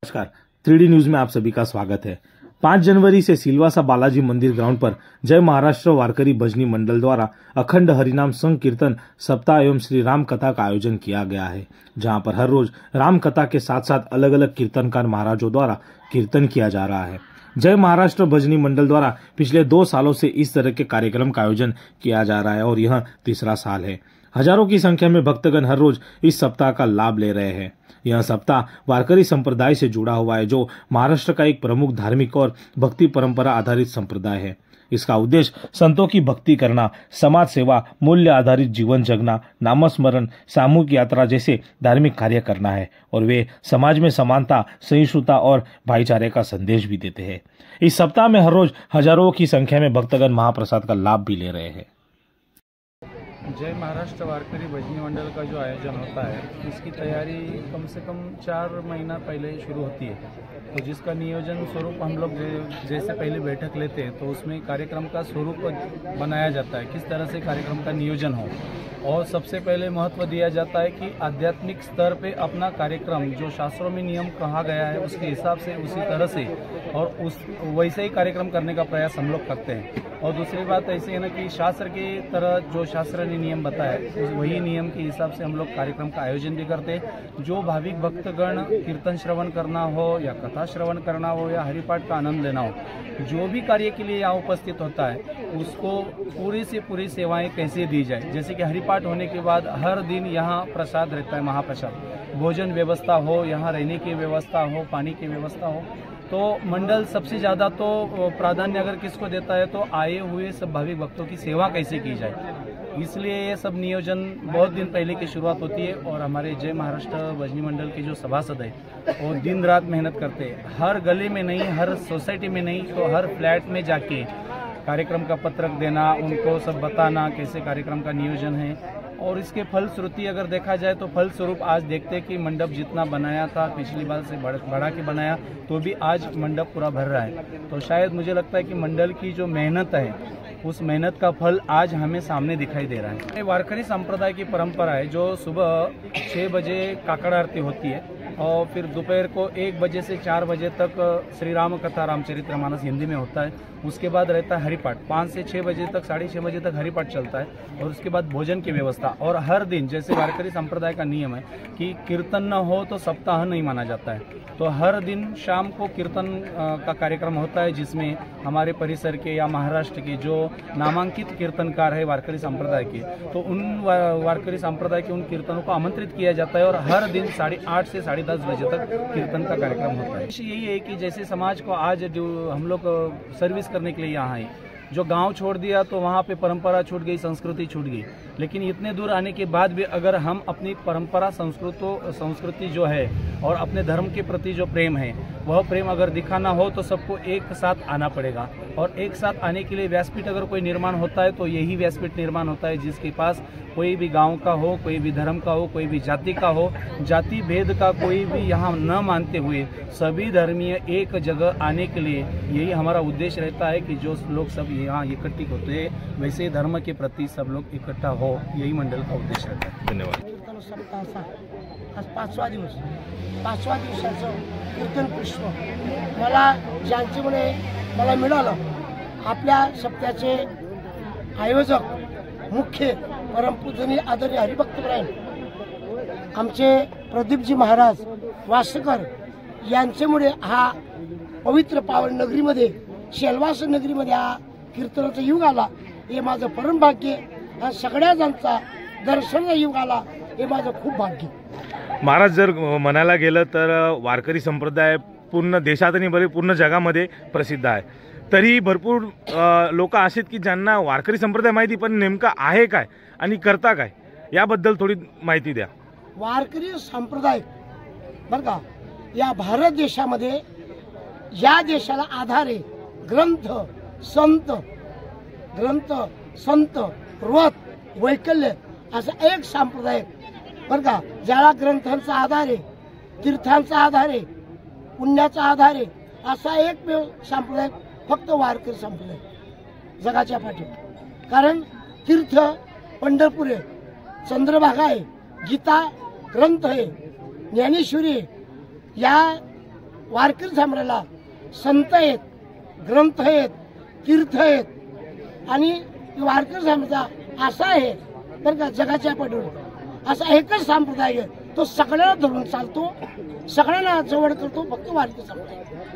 नमस्कार, 3D news में आप सभी का स्वागत है। 5 जनवरी से सिलवासा बालाजी मंदिर ग्राउंड पर जय महाराष्ट्र वारकरी भजनी मंडल द्वारा अखंड हरिनाम संकीर्तन सप्ताह एवं श्री राम कथा का आयोजन किया गया है, जहां पर हर रोज राम कथा के साथ साथ अलग अलग कीर्तनकार महाराजों द्वारा कीर्तन किया जा रहा है। जय महाराष्ट्र भजनी मंडल द्वारा पिछले 2 सालों से इस तरह के कार्यक्रम का आयोजन किया जा रहा है और यह तीसरा साल है। हजारों की संख्या में भक्तगण हर रोज इस सप्ताह का लाभ ले रहे हैं। यह सप्ताह वारकरी संप्रदाय से जुड़ा हुआ है, जो महाराष्ट्र का एक प्रमुख धार्मिक और भक्ति परंपरा आधारित संप्रदाय है। इसका उद्देश्य संतों की भक्ति करना, समाज सेवा, मूल्य आधारित जीवन जगना, नामस्मरण, सामूहिक यात्रा जैसे धार्मिक कार्य करना है और वे समाज में समानता, सहिष्णुता और भाईचारे का संदेश भी देते हैं। इस सप्ताह में हर रोज हजारों की संख्या में भक्तगण महाप्रसाद का लाभ भी ले रहे हैं। जय महाराष्ट्र वारकरी भजनी मंडल का जो आयोजन होता है, इसकी तैयारी कम से कम 4 महीना पहले शुरू होती है। तो जिसका नियोजन स्वरूप हम लोग जैसे पहले बैठक लेते हैं, तो उसमें कार्यक्रम का स्वरूप बनाया जाता है, किस तरह से कार्यक्रम का नियोजन हो। और सबसे पहले महत्व दिया जाता है कि आध्यात्मिक स्तर पे अपना कार्यक्रम जो शास्त्रों में नियम कहा गया है उसके हिसाब से, उसी तरह से और वैसे ही कार्यक्रम करने का प्रयास हम लोग करते हैं। और दूसरी बात ऐसी है ना कि शास्त्र की तरह जो शास्त्र ने नियम बताया, वही नियम के हिसाब से हम लोग कार्यक्रम का आयोजन भी करते हैं। जो भाविक भक्तगण कीर्तन श्रवण करना हो या कथा श्रवण करना हो या हरिपाठ का आनंद लेना हो, जो भी कार्य के लिए यहाँ उपस्थित होता है, उसको पूरी से पूरी सेवाएं कैसे दी जाए। जैसे कि हरिपाठ होने के बाद हर दिन यहाँ प्रसाद रहता है, महाप्रसाद, भोजन व्यवस्था हो, यहाँ रहने की व्यवस्था हो, पानी की व्यवस्था हो। तो मंडल सबसे ज़्यादा तो प्राधान्य अगर किसको देता है तो आए हुए सब भाविक भक्तों की सेवा कैसे की जाए, इसलिए ये सब नियोजन बहुत दिन पहले की शुरुआत होती है। और हमारे जय महाराष्ट्र भजनी मंडल के जो सभासद है वो दिन रात मेहनत करते हैं, हर गली में नहीं, हर सोसाइटी में नहीं, तो हर फ्लैट में जाके कार्यक्रम का पत्रक देना, उनको सब बताना कैसे कार्यक्रम का नियोजन है। और इसके फलश्रुति अगर देखा जाए तो फलस्वरूप आज देखते हैं कि मंडप जितना बनाया था पिछली बार से बढ़ा के बनाया, तो भी आज मंडप पूरा भर रहा है। तो शायद मुझे लगता है कि मंडल की जो मेहनत है, उस मेहनत का फल आज हमें सामने दिखाई दे रहा है। वारकरी संप्रदाय की परंपरा है, जो सुबह 6 बजे काकड़ आरती होती है और फिर दोपहर को 1 बजे से 4 बजे तक श्री राम कथा रामचरितमानस हिंदी में होता है। उसके बाद रहता है हरिपाठ, 5 से 6 बजे तक, 6:30 बजे तक हरिपाठ चलता है। और उसके बाद भोजन की व्यवस्था। और हर दिन जैसे वारकरी संप्रदाय का नियम है कि कीर्तन न हो तो सप्ताह नहीं माना जाता है, तो हर दिन शाम को कीर्तन का कार्यक्रम होता है, जिसमें हमारे परिसर के या महाराष्ट्र के जो नामांकित कीर्तनकार है वारकरी संप्रदाय के, तो उन वारकरी संप्रदाय के उन कीर्तनों को आमंत्रित किया जाता है और हर दिन 8:30 से 10:30 बजे तक कीर्तन का कार्यक्रम होता है। यही है कि जैसे समाज को आज जो हम लोग सर्विस करने के लिए यहाँ आए, जो गांव छोड़ दिया तो वहाँ पे परंपरा छूट गई, संस्कृति छूट गई, लेकिन इतने दूर आने के बाद भी अगर हम अपनी परंपरा संस्कृति जो है और अपने धर्म के प्रति जो प्रेम है, वह प्रेम अगर दिखाना हो तो सबको एक साथ आना पड़ेगा। और एक साथ आने के लिए व्यासपीठ अगर कोई निर्माण होता है तो यही व्यासपीठ निर्माण होता है, जिसके पास कोई भी गांव का हो, कोई भी धर्म का हो, कोई भी जाति का हो, जाति भेद का कोई भी यहाँ न मानते हुए सभी धर्मीय एक जगह आने के लिए यही हमारा उद्देश्य रहता है कि जो लोग सब यहाँ इकट्ठित होते हैं, वैसे धर्म के प्रति सब लोग इकट्ठा हो, यही मंडल का उद्देश्य रहता है। धन्यवाद। आज 5वा दिवसाचं कीर्तन पुष्प मला ज्यांच्यामुळे मला मिळालं, आपल्या सप्त्याचे आयोजक मुख्य परमपूजनीय आदरणीय हरिभक्तपरायण आमचे प्रदीपजी महाराज वासकर यांच्यामुळे हा पवित्र पावन नगरीमध्ये, शेलवास नगरीमध्ये हा कीर्तनाचा युग आला, हे माझं परम भाग्य। हा सगळ्या जणांचा दर्शनाचा युग आला, हे माझं खूप भाग्य। महाराज, जर म्हणायला गेलं तर वारकरी संप्रदाय पूर्ण देशात आणि बरे पूर्ण जगामध्ये प्रसिद्ध आहे, तरी भरपूर लोक असे की ज्यांना वारकरी संप्रदाय माहिती, पण नेमका आहे काय आणि करता काय, याबद्दल थोडी माहिती द्या। वारकरी संप्रदाय बरं का, या भारत देशामध्ये या देशाला आधार आहे ग्रंथ संत व्रत वैकल्य असा एक संप्रदाय बरं का, ज्याला ग्रंथांचा आधार आहे, तीर्थांचा आधार आहे, पुण्याचा आधार आहे, असा एक संप्रदाय फक्त वारकरी संप्रदाय जगाच्या पाठीवर। कारण तीर्थ पंढरपूर आहे, चंद्रभागा आहे, गीता ग्रंथ आहे, ज्ञानेश्वरी आहे, या वारकरी संप्रदायाला संत आहेत, ग्रंथ आहेत, तीर्थ आहेत आणि वारकरी संप्रदाय असा आहे बरं का जगाच्या पटोळीवर असा एकच संप्रदाय आहे, तो सगळ्यांना धरून चालतो, सगळ्यांना जवळ करतो, फक्त वारकरी संप्रदाय.